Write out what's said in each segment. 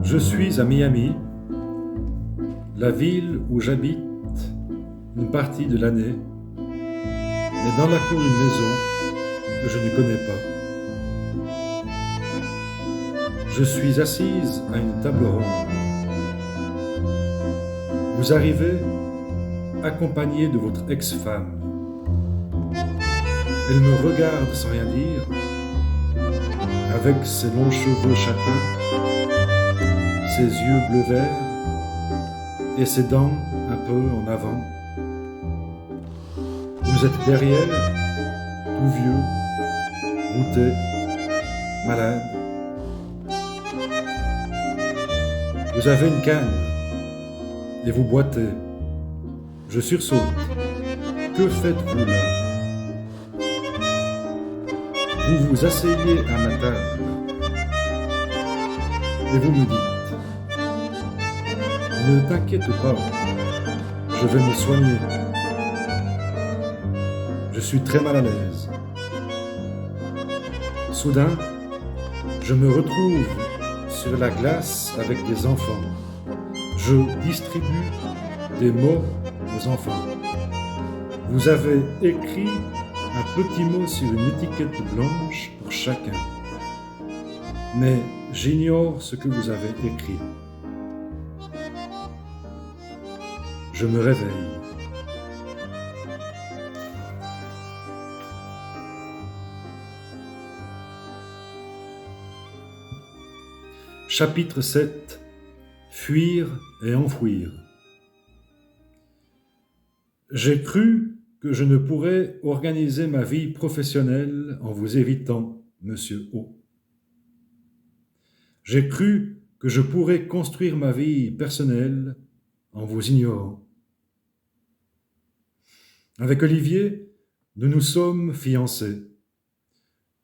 Je suis à Miami, la ville où j'habite une partie de l'année, mais dans la cour d'une maison que je ne connais pas. Je suis assise à une table ronde. Vous arrivez accompagné de votre ex-femme. Elle me regarde sans rien dire, avec ses longs cheveux châtains, ses yeux bleu-vert et ses dents un peu en avant. Vous êtes derrière, tout vieux, voûté, malade. Vous avez une canne et vous boitez. Je sursaute. Que faites-vous là? Vous vous asseyez à ma table et vous me dites: ne t'inquiète pas, je vais me soigner. Je suis très mal à l'aise. Soudain, je me retrouve sur la glace avec des enfants. Je distribue des mots aux enfants. Vous avez écrit un petit mot sur une étiquette blanche pour chacun. Mais j'ignore ce que vous avez écrit. Je me réveille. Chapitre 7. Fuir et enfouir. J'ai cru que je ne pourrais organiser ma vie professionnelle en vous évitant, Monsieur O. J'ai cru que je pourrais construire ma vie personnelle en vous ignorant. Avec Olivier, nous nous sommes fiancés.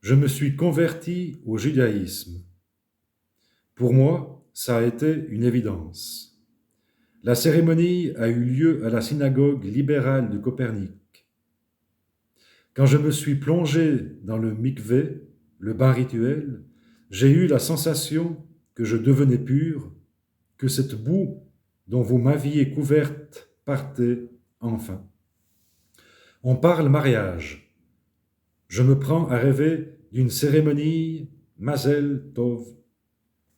Je me suis converti au judaïsme. Pour moi, ça a été une évidence. La cérémonie a eu lieu à la synagogue libérale de Copernic. Quand je me suis plongé dans le mikvé, le bain rituel, j'ai eu la sensation que je devenais pur, que cette boue dont vous m'aviez couverte partait enfin. On parle mariage. Je me prends à rêver d'une cérémonie Mazel Tov.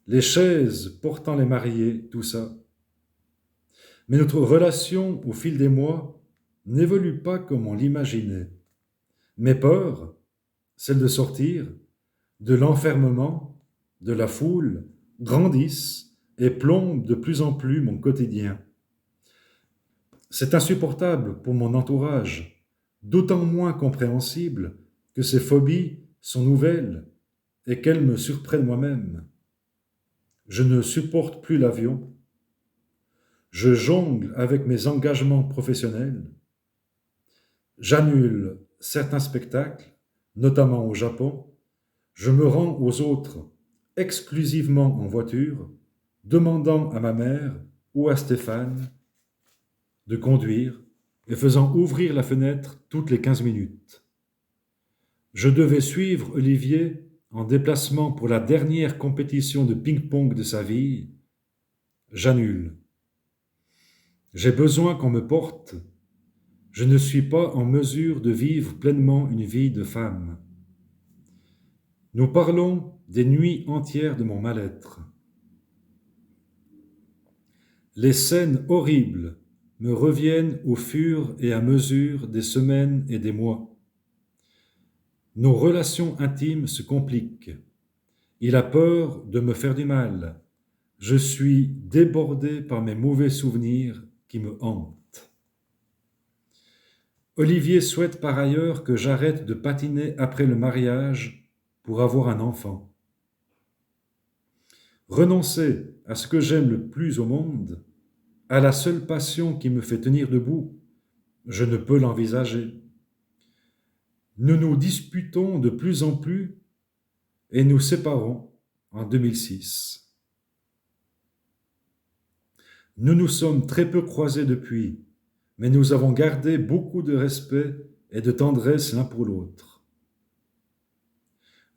Les chaises portant les mariés, tout ça. Mais notre relation au fil des mois n'évolue pas comme on l'imaginait. Mes peurs, celles de sortir, de l'enfermement, de la foule, grandissent et plombent de plus en plus mon quotidien. C'est insupportable pour mon entourage, d'autant moins compréhensible que ces phobies sont nouvelles et qu'elles me surprennent moi-même. Je ne supporte plus l'avion. Je jongle avec mes engagements professionnels. J'annule certains spectacles, notamment au Japon. Je me rends aux autres exclusivement en voiture, demandant à ma mère ou à Stéphane de conduire et faisant ouvrir la fenêtre toutes les 15 minutes. Je devais suivre Olivier en déplacement pour la dernière compétition de ping-pong de sa vie. J'annule. J'ai besoin qu'on me porte. Je ne suis pas en mesure de vivre pleinement une vie de femme. Nous parlons des nuits entières de mon mal-être. Les scènes horribles me reviennent au fur et à mesure des semaines et des mois. Nos relations intimes se compliquent. Il a peur de me faire du mal. Je suis débordé par mes mauvais souvenirs qui me hantent. Olivier souhaite par ailleurs que j'arrête de patiner après le mariage pour avoir un enfant. Renoncer à ce que j'aime le plus au monde, à la seule passion qui me fait tenir debout, je ne peux l'envisager. Nous nous disputons de plus en plus et nous séparons en 2006. Nous nous sommes très peu croisés depuis, mais nous avons gardé beaucoup de respect et de tendresse l'un pour l'autre.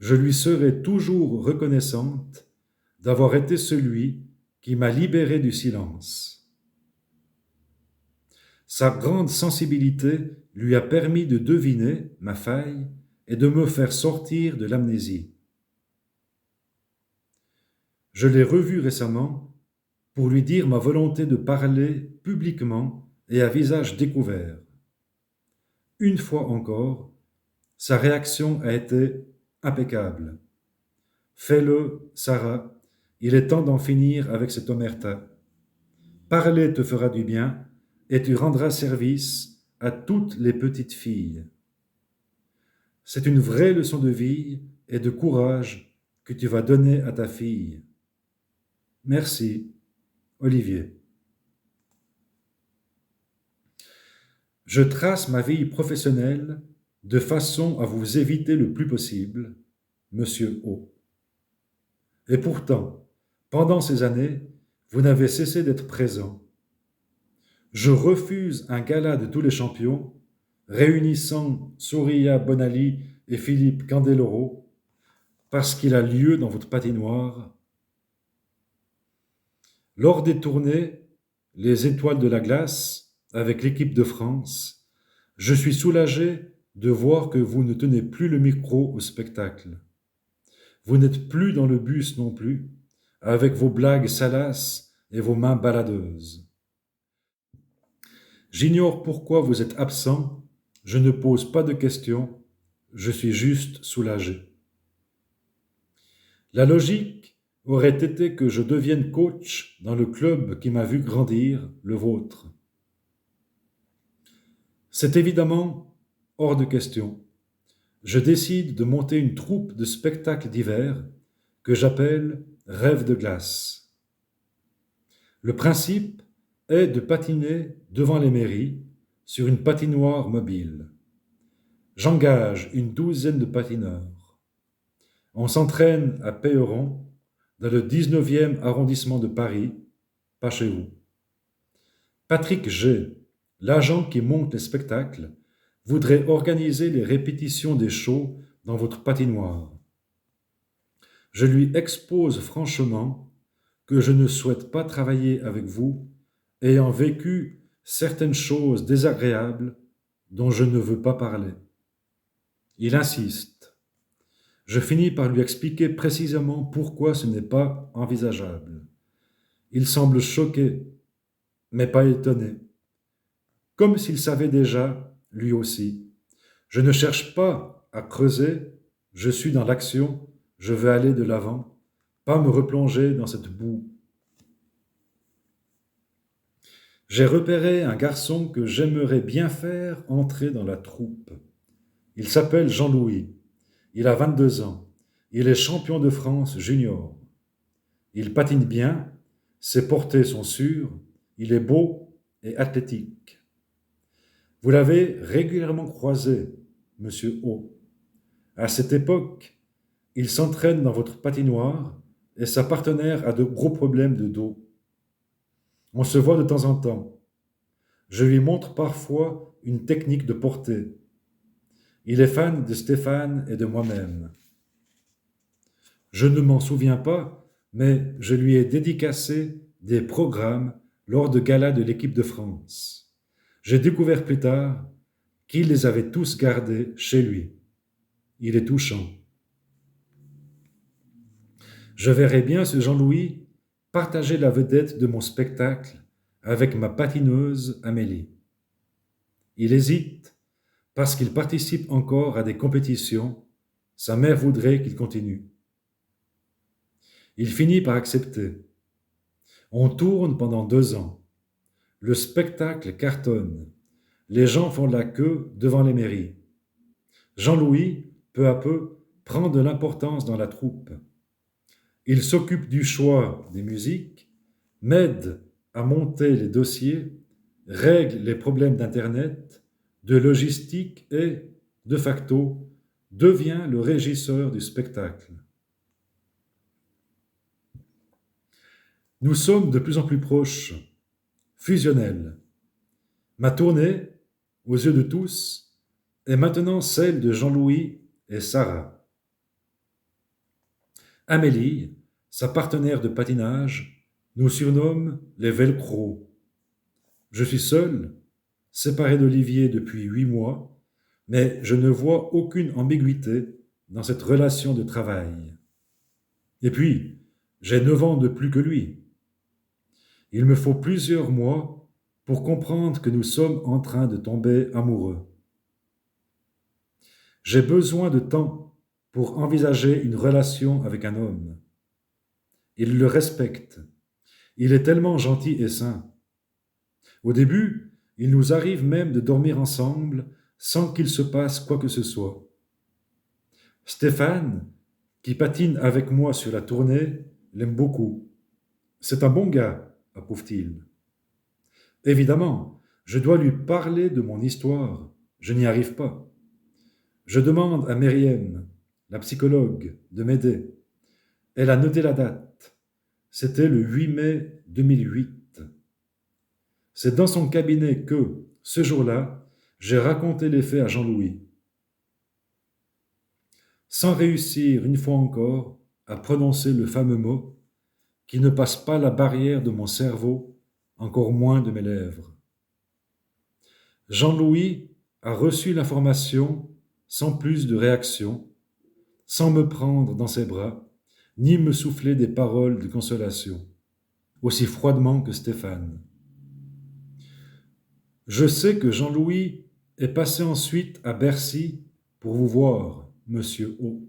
Je lui serai toujours reconnaissante d'avoir été celui qui m'a libéré du silence. Sa grande sensibilité lui a permis de deviner ma faille et de me faire sortir de l'amnésie. Je l'ai revu récemment pour lui dire ma volonté de parler publiquement et à visage découvert. Une fois encore, sa réaction a été impeccable. Fais-le, Sarah, il est temps d'en finir avec cette omerta. Parler te fera du bien et tu rendras service à toutes les petites filles. C'est une vraie leçon de vie et de courage que tu vas donner à ta fille. Merci, Olivier. Je trace ma vie professionnelle de façon à vous éviter le plus possible, Monsieur O. Et pourtant, pendant ces années, vous n'avez cessé d'être présent. Je refuse un gala de tous les champions, réunissant Soria Bonali et Philippe Candeloro, parce qu'il a lieu dans votre patinoire. Lors des tournées, les étoiles de la glace, avec l'équipe de France, je suis soulagé de voir que vous ne tenez plus le micro au spectacle. Vous n'êtes plus dans le bus non plus, avec vos blagues salaces et vos mains baladeuses. J'ignore pourquoi vous êtes absent, je ne pose pas de questions, je suis juste soulagé. La logique aurait été que je devienne coach dans le club qui m'a vu grandir, le vôtre. C'est évidemment hors de question. Je décide de monter une troupe de spectacles d'hiver que j'appelle Rêve de glace. Le principe est de patiner devant les mairies sur une patinoire mobile. J'engage une douzaine de patineurs. On s'entraîne à Péheron, dans le 19e arrondissement de Paris, pas chez vous. Patrick G., l'agent qui monte les spectacles, voudrait organiser les répétitions des shows dans votre patinoire. Je lui expose franchement que je ne souhaite pas travailler avec vous, ayant vécu certaines choses désagréables dont je ne veux pas parler. Il insiste. Je finis par lui expliquer précisément pourquoi ce n'est pas envisageable. Il semble choqué, mais pas étonné. Comme s'il savait déjà, lui aussi. Je ne cherche pas à creuser, je suis dans l'action, je veux aller de l'avant, pas me replonger dans cette boue. J'ai repéré un garçon que j'aimerais bien faire entrer dans la troupe. Il s'appelle Jean-Louis, il a 22 ans, il est champion de France junior. Il patine bien, ses portées sont sûres, il est beau et athlétique. Vous l'avez régulièrement croisé, Monsieur O. À cette époque, il s'entraîne dans votre patinoire et sa partenaire a de gros problèmes de dos. On se voit de temps en temps. Je lui montre parfois une technique de portée. Il est fan de Stéphane et de moi-même. Je ne m'en souviens pas, mais je lui ai dédicacé des programmes lors de galas de l'équipe de France. J'ai découvert plus tard qu'il les avait tous gardés chez lui. Il est touchant. Je verrais bien ce Jean-Louis partager la vedette de mon spectacle avec ma patineuse Amélie. Il hésite parce qu'il participe encore à des compétitions. Sa mère voudrait qu'il continue. Il finit par accepter. On tourne pendant 2 ans. Le spectacle cartonne. Les gens font la queue devant les mairies. Jean-Louis, peu à peu, prend de l'importance dans la troupe. Il s'occupe du choix des musiques, m'aide à monter les dossiers, règle les problèmes d'Internet, de logistique et, de facto, devient le régisseur du spectacle. Nous sommes de plus en plus proches, fusionnels. Ma tournée, aux yeux de tous, est maintenant celle de Jean-Louis et Sarah. Amélie, sa partenaire de patinage, nous surnomment les Velcro. Je suis seul, séparé d'Olivier depuis 8 mois, mais je ne vois aucune ambiguïté dans cette relation de travail. Et puis, j'ai 9 ans de plus que lui. Il me faut plusieurs mois pour comprendre que nous sommes en train de tomber amoureux. J'ai besoin de temps pour envisager une relation avec un homme. Il le respecte. Il est tellement gentil et sain. Au début, il nous arrive même de dormir ensemble sans qu'il se passe quoi que ce soit. Stéphane, qui patine avec moi sur la tournée, l'aime beaucoup. C'est un bon gars, approuve-t-il. Évidemment, je dois lui parler de mon histoire. Je n'y arrive pas. Je demande à Myriam, la psychologue, de m'aider. Elle a noté la date. C'était le 8 mai 2008. C'est dans son cabinet que, ce jour-là, j'ai raconté les faits à Jean-Louis. Sans réussir une fois encore à prononcer le fameux mot qui ne passe pas la barrière de mon cerveau, encore moins de mes lèvres. Jean-Louis a reçu l'information sans plus de réaction, sans me prendre dans ses bras, ni me souffler des paroles de consolation, aussi froidement que Stéphane. Je sais que Jean-Louis est passé ensuite à Bercy pour vous voir, monsieur O.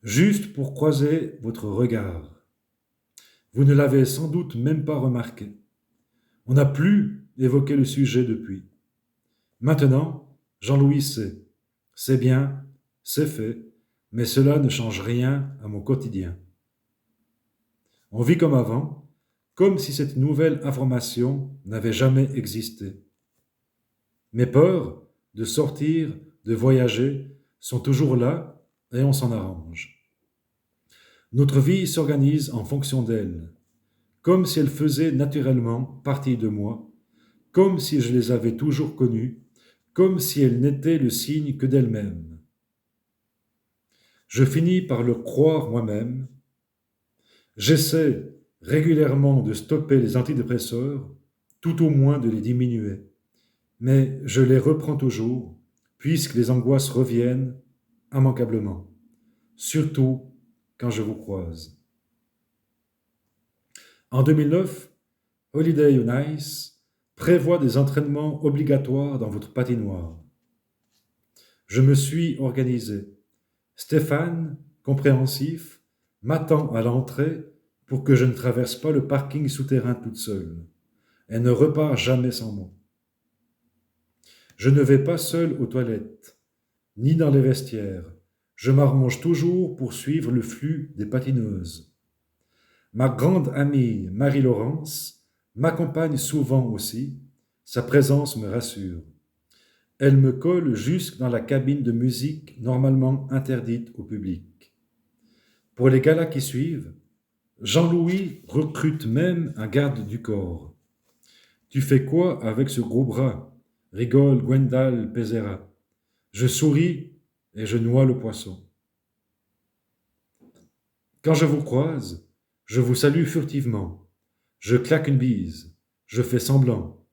Juste pour croiser votre regard. Vous ne l'avez sans doute même pas remarqué. On n'a plus évoqué le sujet depuis. Maintenant, Jean-Louis sait. C'est bien, c'est fait, mais cela ne change rien à mon quotidien. On vit comme avant, comme si cette nouvelle information n'avait jamais existé. Mes peurs de sortir, de voyager, sont toujours là et on s'en arrange. Notre vie s'organise en fonction d'elle, comme si elle faisait naturellement partie de moi, comme si je les avais toujours connues, comme si elle n'était le signe que d'elle-même. Je finis par le croire moi-même. J'essaie régulièrement de stopper les antidépresseurs, tout au moins de les diminuer. Mais je les reprends toujours, puisque les angoisses reviennent immanquablement, surtout quand je vous croise. En 2009, Holiday on Ice prévoit des entraînements obligatoires dans votre patinoire. Je me suis organisé. Stéphane, compréhensif, m'attend à l'entrée pour que je ne traverse pas le parking souterrain toute seule. Elle ne repart jamais sans moi. Je ne vais pas seul aux toilettes, ni dans les vestiaires. Je m'arrange toujours pour suivre le flux des patineuses. Ma grande amie Marie-Laurence m'accompagne souvent aussi. Sa présence me rassure. Elle me colle jusque dans la cabine de musique normalement interdite au public. Pour les galas qui suivent, Jean-Louis recrute même un garde du corps. Tu fais quoi avec ce gros bras? Rigole Gwendal Pézera. Je souris et je noie le poisson. Quand je vous croise, je vous salue furtivement. Je claque une bise. Je fais semblant.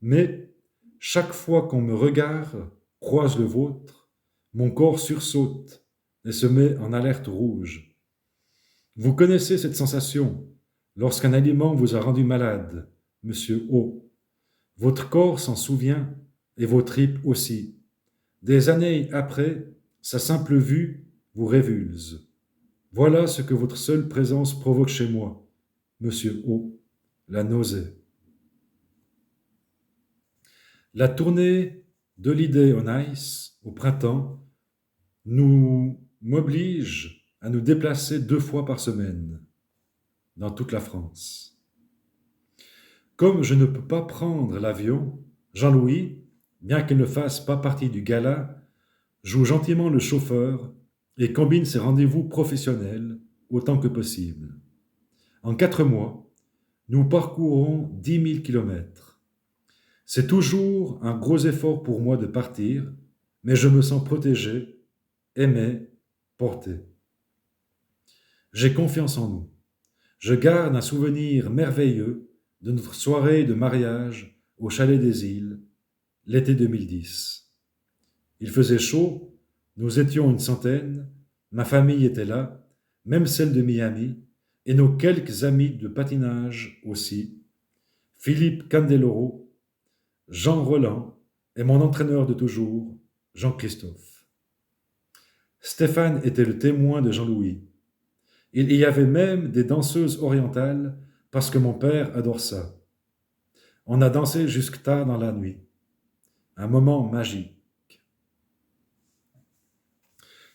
Mais chaque fois qu'on me regarde, croise le vôtre, mon corps sursaute et se met en alerte rouge. Vous connaissez cette sensation lorsqu'un aliment vous a rendu malade, monsieur O. Votre corps s'en souvient et vos tripes aussi. Des années après, sa simple vue vous révulse. Voilà ce que votre seule présence provoque chez moi, monsieur O, la nausée. La tournée d'Holiday on Ice au printemps nous m'oblige à nous déplacer 2 fois par semaine dans toute la France. Comme je ne peux pas prendre l'avion, Jean-Louis, bien qu'il ne fasse pas partie du gala, joue gentiment le chauffeur et combine ses rendez-vous professionnels autant que possible. En 4 mois, nous parcourons 10 000 kilomètres. C'est toujours un gros effort pour moi de partir, mais je me sens protégé, aimé, porté. J'ai confiance en nous. je garde un souvenir merveilleux de notre soirée de mariage au Chalet des Îles, l'été 2010. Il faisait chaud, nous étions une centaine, ma famille était là, même celle de Miami, et nos quelques amis de patinage aussi, Philippe Candeloro, Jean Roland et mon entraîneur de toujours, Jean-Christophe. Stéphane était le témoin de Jean-Louis. Il y avait même des danseuses orientales parce que mon père adore ça. On a dansé jusque tard dans la nuit. Un moment magique.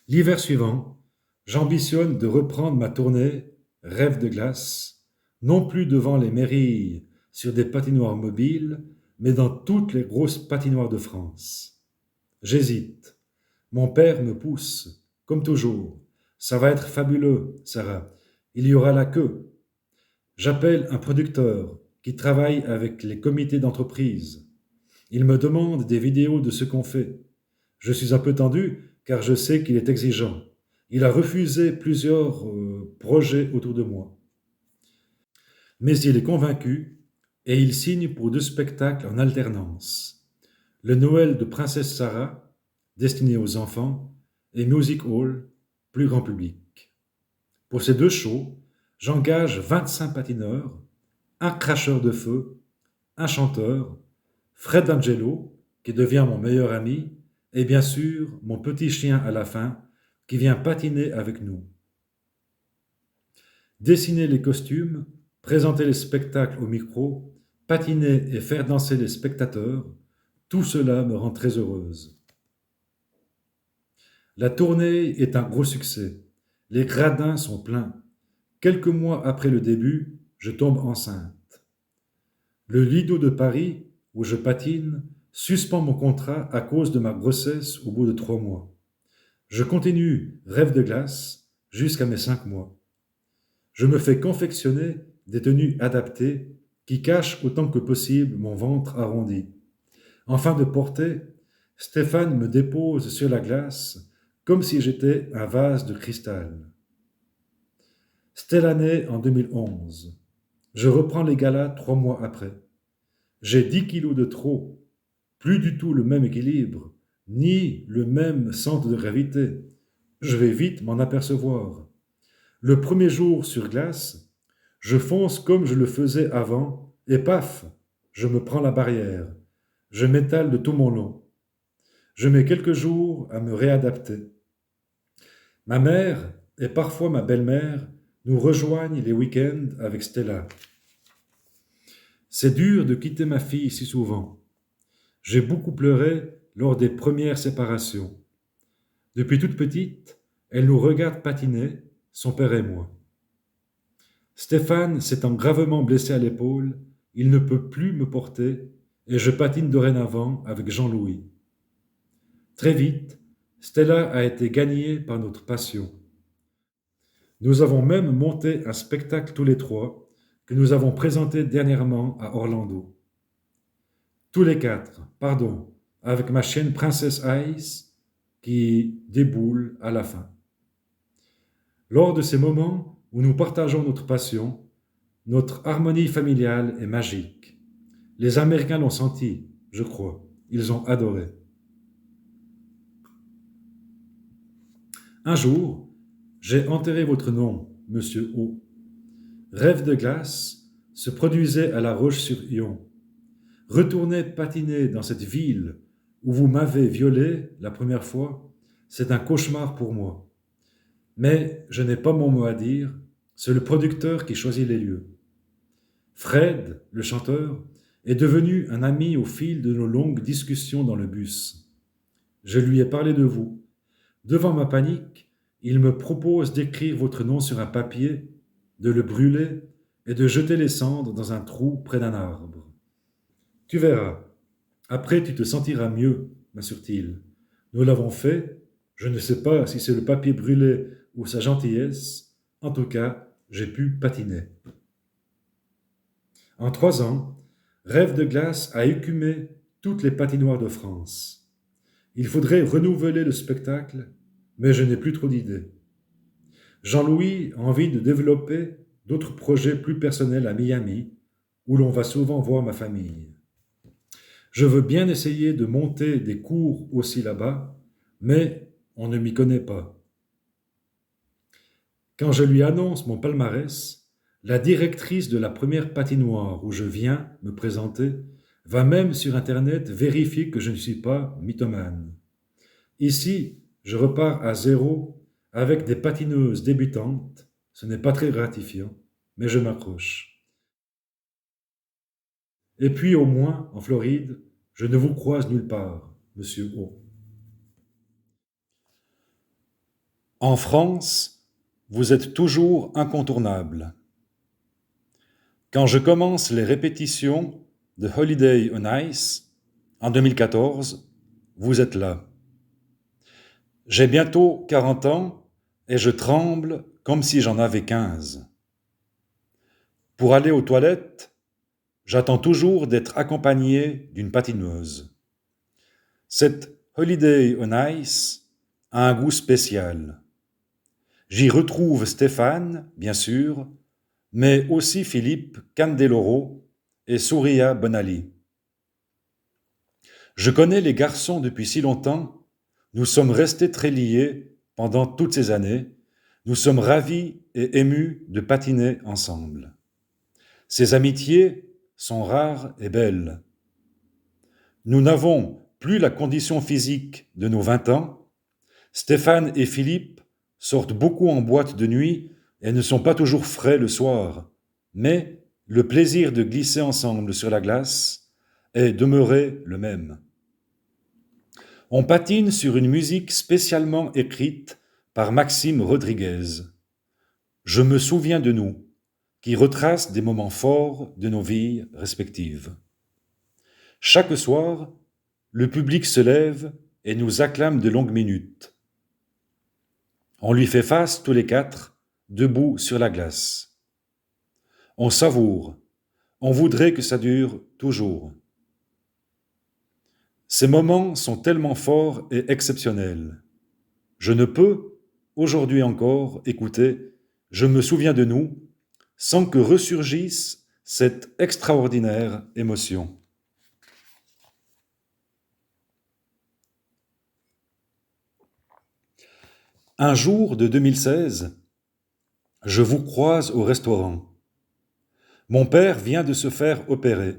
L'hiver suivant, j'ambitionne de reprendre ma tournée Rêve de glace, non plus devant les mairies sur des patinoires mobiles, mais dans toutes les grosses patinoires de France. J'hésite. Mon père me pousse, comme toujours. Ça va être fabuleux, Sarah. Il y aura la queue. J'appelle un producteur qui travaille avec les comités d'entreprise. Il me demande des vidéos de ce qu'on fait. Je suis un peu tendu car je sais qu'il est exigeant. Il a refusé plusieurs projets autour de moi. Mais il est convaincu et il signe pour 2 spectacles en alternance. Le Noël de Princesse Sarah, destiné aux enfants, et Music Hall, plus grand public. Pour ces 2 shows, j'engage 25 patineurs, un cracheur de feu, un chanteur, Fred Angelo, qui devient mon meilleur ami, et bien sûr mon petit chien à la fin, qui vient patiner avec nous. Dessiner les costumes, présenter les spectacles au micro, patiner et faire danser les spectateurs, tout cela me rend très heureuse. La tournée est un gros succès. Les gradins sont pleins. Quelques mois après le début, je tombe enceinte. Le Lido de Paris, où je patine, suspend mon contrat à cause de ma grossesse au bout de 3 mois. Je continue Rêve de glace jusqu'à mes 5 mois. Je me fais confectionner des tenues adaptées qui cachent autant que possible mon ventre arrondi. En fin de portée, Stéphane me dépose sur la glace comme si j'étais un vase de cristal. C'était l'année en 2011. Je reprends les galas 3 mois après. J'ai 10 kilos de trop, plus du tout le même équilibre, ni le même centre de gravité. Je vais vite m'en apercevoir. Le premier jour sur glace, je fonce comme je le faisais avant, et paf, je me prends la barrière. Je m'étale de tout mon long. Je mets quelques jours à me réadapter. Ma mère et parfois ma belle-mère nous rejoignent les week-ends avec Stella. C'est dur de quitter ma fille si souvent. J'ai beaucoup pleuré lors des premières séparations. Depuis toute petite, elle nous regarde patiner, son père et moi. Stéphane s'étant gravement blessé à l'épaule, il ne peut plus me porter et je patine dorénavant avec Jean-Louis. Très vite, Stella a été gagnée par notre passion. Nous avons même monté un spectacle tous les 3 que nous avons présenté dernièrement à Orlando. Tous les 4, pardon, avec ma chienne Princess Ice qui déboule à la fin. Lors de ces moments où nous partageons notre passion, notre harmonie familiale est magique. Les Américains l'ont senti, je crois. Ils ont adoré. Un jour, j'ai enterré votre nom, Monsieur O. Rêve de glace se produisait à La Roche-sur-Yon. Retourner patiner dans cette ville où vous m'avez violé la première fois, c'est un cauchemar pour moi. Mais je n'ai pas mon mot à dire, c'est le producteur qui choisit les lieux. Fred, le chanteur, est devenu un ami au fil de nos longues discussions dans le bus. Je lui ai parlé de vous. Devant ma panique, il me propose d'écrire votre nom sur un papier, de le brûler et de jeter les cendres dans un trou près d'un arbre. Tu verras. Après, tu te sentiras mieux, m'assure-t-il. Nous l'avons fait. Je ne sais pas si c'est le papier brûlé ou sa gentillesse. En tout cas, j'ai pu patiner. En 3 ans, Rêve de glace a écumé toutes les patinoires de France. Il faudrait renouveler le spectacle, mais je n'ai plus trop d'idées. Jean-Louis a envie de développer d'autres projets plus personnels à Miami, où l'on va souvent voir ma famille. Je veux bien essayer de monter des cours aussi là-bas, mais on ne m'y connaît pas. Quand je lui annonce mon palmarès, la directrice de la première patinoire où je viens me présenter va même sur Internet vérifier que je ne suis pas mythomane. Ici, je repars à zéro avec des patineuses débutantes. Ce n'est pas très gratifiant, mais je m'accroche. Et puis au moins, en Floride, je ne vous croise nulle part, monsieur O. En France, vous êtes toujours incontournable. Quand je commence les répétitions de Holiday on Ice en 2014, vous êtes là. J'ai bientôt 40 ans et je tremble comme si j'en avais 15. Pour aller aux toilettes, j'attends toujours d'être accompagné d'une patineuse. Cette Holiday on Ice a un goût spécial. J'y retrouve Stéphane, bien sûr, mais aussi Philippe Candeloro et Souria Bonali. Je connais les garçons depuis si longtemps, nous sommes restés très liés pendant toutes ces années, nous sommes ravis et émus de patiner ensemble. Ces amitiés sont rares et belles. Nous n'avons plus la condition physique de nos 20 ans. Stéphane et Philippe sortent beaucoup en boîte de nuit et ne sont pas toujours frais le soir, mais le plaisir de glisser ensemble sur la glace est demeuré le même. On patine sur une musique spécialement écrite par Maxime Rodriguez. Je me souviens de nous, qui retrace des moments forts de nos vies respectives. Chaque soir, le public se lève et nous acclame de longues minutes. On lui fait face tous les quatre, debout sur la glace. On savoure, on voudrait que ça dure toujours. Ces moments sont tellement forts et exceptionnels. Je ne peux, aujourd'hui encore, écouter « Je me souviens de nous » sans que ressurgisse cette extraordinaire émotion. Un jour de 2016, je vous croise au restaurant. Mon père vient de se faire opérer.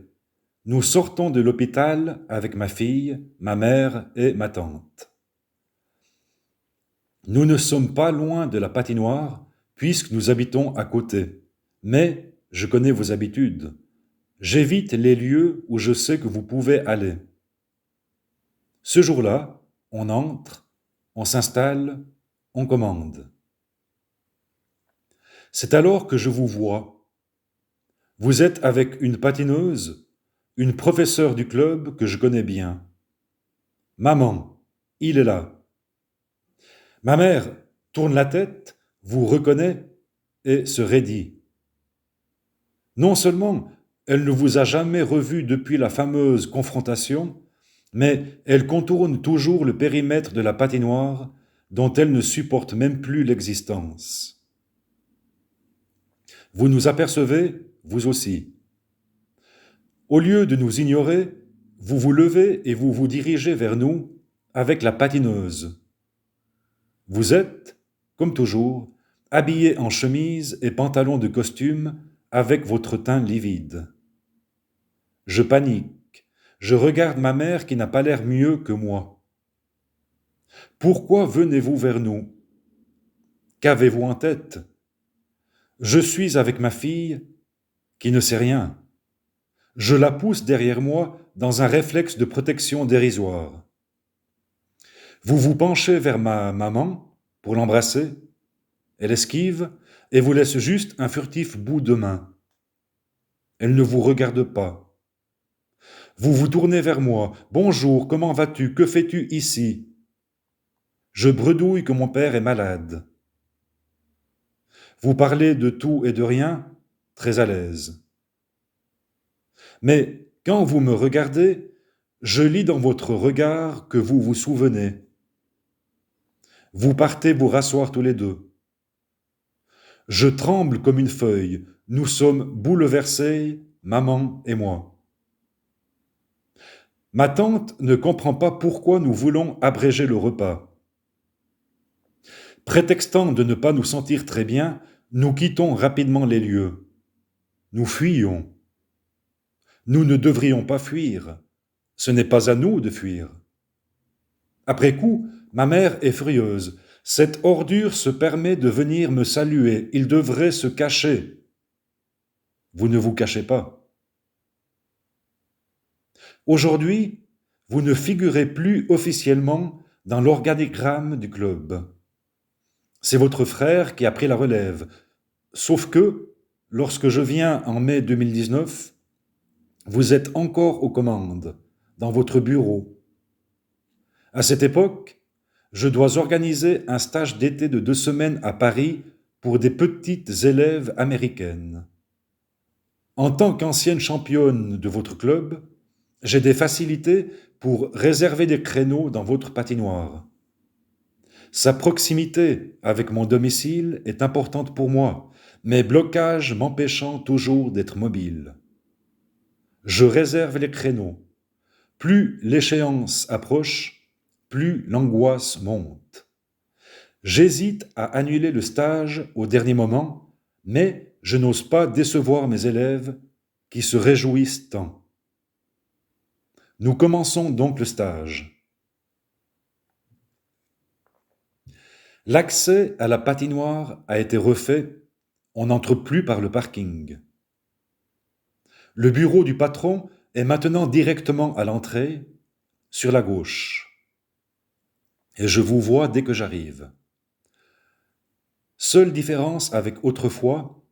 Nous sortons de l'hôpital avec ma fille, ma mère et ma tante. Nous ne sommes pas loin de la patinoire puisque nous habitons à côté. Mais je connais vos habitudes. J'évite les lieux où je sais que vous pouvez aller. Ce jour-là, on entre, on s'installe, on commande. C'est alors que je vous vois. Vous êtes avec une patineuse, une professeure du club que je connais bien. Maman, il est là. Ma mère tourne la tête, vous reconnaît et se raidit. Non seulement elle ne vous a jamais revu depuis la fameuse confrontation, mais elle contourne toujours le périmètre de la patinoire dont elle ne supporte même plus l'existence. Vous nous apercevez, vous aussi. Au lieu de nous ignorer, vous vous levez et vous vous dirigez vers nous avec la patineuse. Vous êtes, comme toujours, habillé en chemise et pantalon de costume avec votre teint livide. Je panique. Je regarde ma mère qui n'a pas l'air mieux que moi. Pourquoi venez-vous vers nous? Qu'avez-vous en tête? Je suis avec ma fille qui ne sait rien. Je la pousse derrière moi dans un réflexe de protection dérisoire. Vous vous penchez vers ma maman pour l'embrasser. Elle esquive et vous laisse juste un furtif bout de main. Elle ne vous regarde pas. Vous vous tournez vers moi. Bonjour, comment vas-tu? Que fais-tu ici? Je bredouille que mon père est malade. Vous parlez de tout et de rien, très à l'aise. Mais quand vous me regardez, je lis dans votre regard que vous vous souvenez. Vous partez vous rasseoir tous les deux. Je tremble comme une feuille. Nous sommes bouleversés, maman et moi. Ma tante ne comprend pas pourquoi nous voulons abréger le repas. Prétextant de ne pas nous sentir très bien, nous quittons rapidement les lieux. Nous fuyons. Nous ne devrions pas fuir. Ce n'est pas à nous de fuir. Après coup, ma mère est furieuse. Cette ordure se permet de venir me saluer. Il devrait se cacher. Vous ne vous cachez pas. Aujourd'hui, vous ne figurez plus officiellement dans l'organigramme du club. C'est votre frère qui a pris la relève. Sauf que, lorsque je viens en mai 2019, vous êtes encore aux commandes, dans votre bureau. À cette époque, je dois organiser un stage d'été de 2 semaines à Paris pour des petites élèves américaines. En tant qu'ancienne championne de votre club, j'ai des facilités pour réserver des créneaux dans votre patinoire. Sa proximité avec mon domicile est importante pour moi, mes blocages m'empêchant toujours d'être mobile. Je réserve les créneaux. Plus l'échéance approche, plus l'angoisse monte. J'hésite à annuler le stage au dernier moment, mais je n'ose pas décevoir mes élèves qui se réjouissent tant. Nous commençons donc le stage. L'accès à la patinoire a été refait, on n'entre plus par le parking. Le bureau du patron est maintenant directement à l'entrée, sur la gauche. Et je vous vois dès que j'arrive. Seule différence avec autrefois,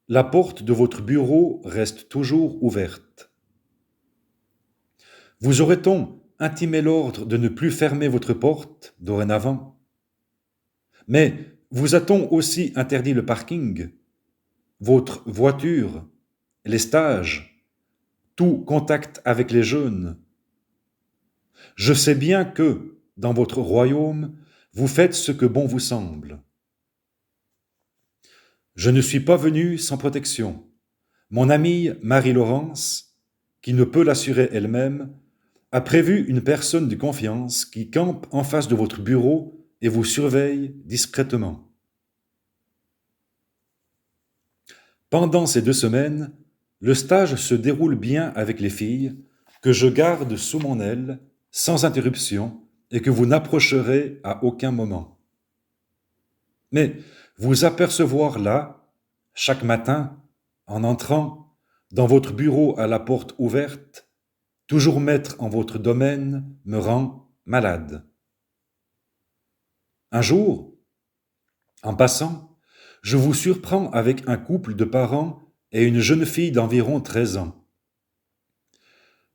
la porte de votre bureau reste toujours ouverte. Vous aurait-on intimé l'ordre de ne plus fermer votre porte dorénavant? Mais vous a-t-on aussi interdit le parking, votre voiture, les stages, tout contact avec les jeunes? Je sais bien que, dans votre royaume, vous faites ce que bon vous semble. Je ne suis pas venu sans protection. Mon amie Marie-Laurence, qui ne peut l'assurer elle-même, a prévu une personne de confiance qui campe en face de votre bureau et vous surveille discrètement. Pendant ces 2 semaines, le stage se déroule bien avec les filles, que je garde sous mon aile, sans interruption, et que vous n'approcherez à aucun moment. Mais vous apercevoir là, chaque matin, en entrant, dans votre bureau à la porte ouverte, toujours maître en votre domaine, me rend malade. Un jour, en passant, je vous surprends avec un couple de parents et une jeune fille d'environ 13 ans.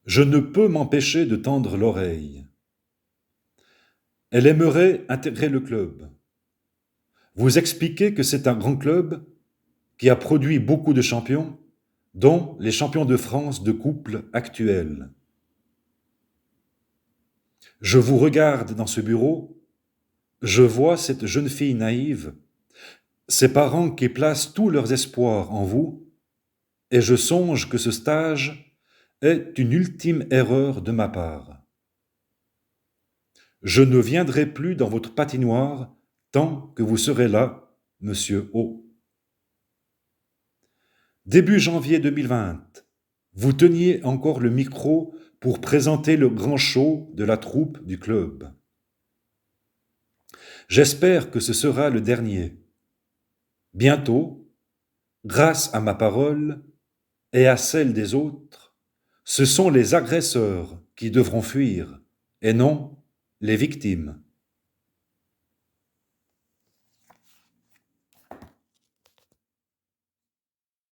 Je ne peux m'empêcher de tendre l'oreille. Elle aimerait intégrer le club. Vous expliquez que c'est un grand club qui a produit beaucoup de champions, dont les champions de France de couple actuels. Je vous regarde dans ce bureau, je vois cette jeune fille naïve, ses parents qui placent tous leurs espoirs en vous, et je songe que ce stage est une ultime erreur de ma part. Je ne viendrai plus dans votre patinoire tant que vous serez là, monsieur O. Début janvier 2020, vous teniez encore le micro pour présenter le grand show de la troupe du club. J'espère que ce sera le dernier. Bientôt, grâce à ma parole et à celle des autres, ce sont les agresseurs qui devront fuir, et non les victimes.